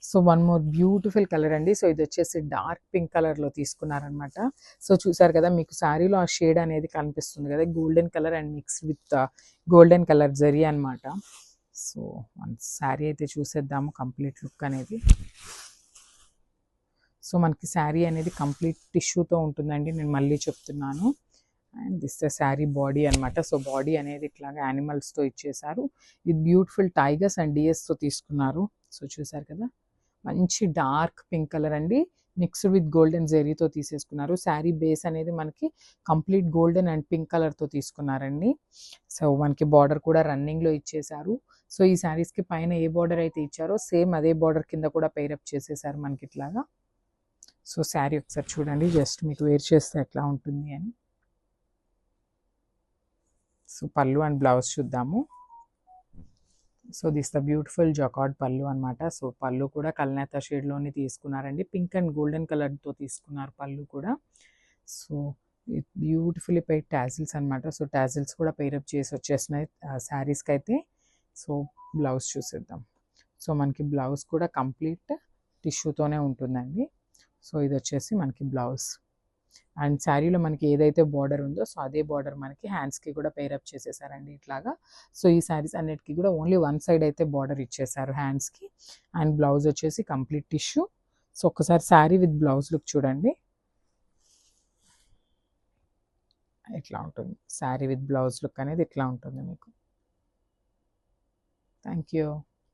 So one more beautiful colour అండి. So ఇది వచ్చేసి డార్క్ పింక్ కలర్లో తీసుకున్నారనమాట. సో చూసారు కదా, మీకు శారీలో ఆ షేడ్ అనేది కనిపిస్తుంది కదా, golden colour and mix with golden colour zari అనమాట. సో మన శారీ అయితే చూసేద్దాము కంప్లీట్ లుక్ అనేది. సో మనకి శారీ అనేది కంప్లీట్ టిష్యూతో ఉంటుందండి, నేను మళ్ళీ చెప్తున్నాను. And this the sari body అనమాట. సో బాడీ అనేది ఇట్లాగా యానిమల్స్తో ఇచ్చేసారు. ఇది బ్యూటిఫుల్ టైగర్స్ అండ్ డిఎస్తో తీసుకున్నారు. సో చూసారు కదా, మంచి డార్క్ పింక్ కలర్ అండి, మిక్స్డ్ విత్ గోల్డెన్ జెరీతో తీసేసుకున్నారు. శారీ బేస్ అనేది మనకి కంప్లీట్ గోల్డెన్ అండ్ పింక్ కలర్తో తీసుకున్నారండి. సో మనకి బార్డర్ కూడా రన్నింగ్లో ఇచ్చేసారు. సో ఈ శారీస్కి పైన ఏ బార్డర్ అయితే ఇచ్చారో సేమ్ అదే బార్డర్ కింద కూడా పైరప్ చేసేసారు మనకి ఇట్లాగా. సో శారీ ఒకసారి చూడండి, జస్ట్ మీకు వేర్ చేస్తే ఎట్లా ఉంటుంది అని. సో పళ్ళు అండ్ బ్లౌజ్ చూద్దాము. So this the beautiful jacquard పళ్ళు అనమాట. సో పళ్ళు కూడా కల్నేత షేడ్లోనే తీసుకున్నారండి, పింక్ అండ్ గోల్డెన్ కలర్తో తీసుకున్నారు పళ్ళు కూడా. సో బ్యూటిఫుల్లీ పెయిడ్ టాజిల్స్ అనమాట. సో టాజిల్స్ కూడా పెయిరప్ చేసి వచ్చేసినాయి శారీస్కి అయితే. సో బ్లౌజ్ చూసేద్దాం. సో మనకి బ్లౌజ్ కూడా కంప్లీట్ టిష్యూతోనే ఉంటుందండి. సో ఇది వచ్చేసి మనకి బ్లౌజ్. అండ్ శారీలో మనకి ఏదైతే బార్డర్ ఉందో సో అదే బార్డర్ మనకి హ్యాండ్స్కి కూడా పేరప్ చేసేసారండి ఇట్లాగా. సో ఈ శారీస్ అన్నిటికీ కూడా ఓన్లీ వన్ సైడ్ అయితే బార్డర్ ఇచ్చేసారు హ్యాండ్స్కి. అండ్ బ్లౌజ్ వచ్చేసి కంప్లీట్ టిష్యూ. సో ఒక్కసారి శారీ విత్ బ్లౌజ్ లుక్ చూడండి, ఇట్లా ఉంటుంది. శారీ విత్ బ్లౌజ్ లుక్ అనేది ఇట్లా ఉంటుంది మీకు. Thank you.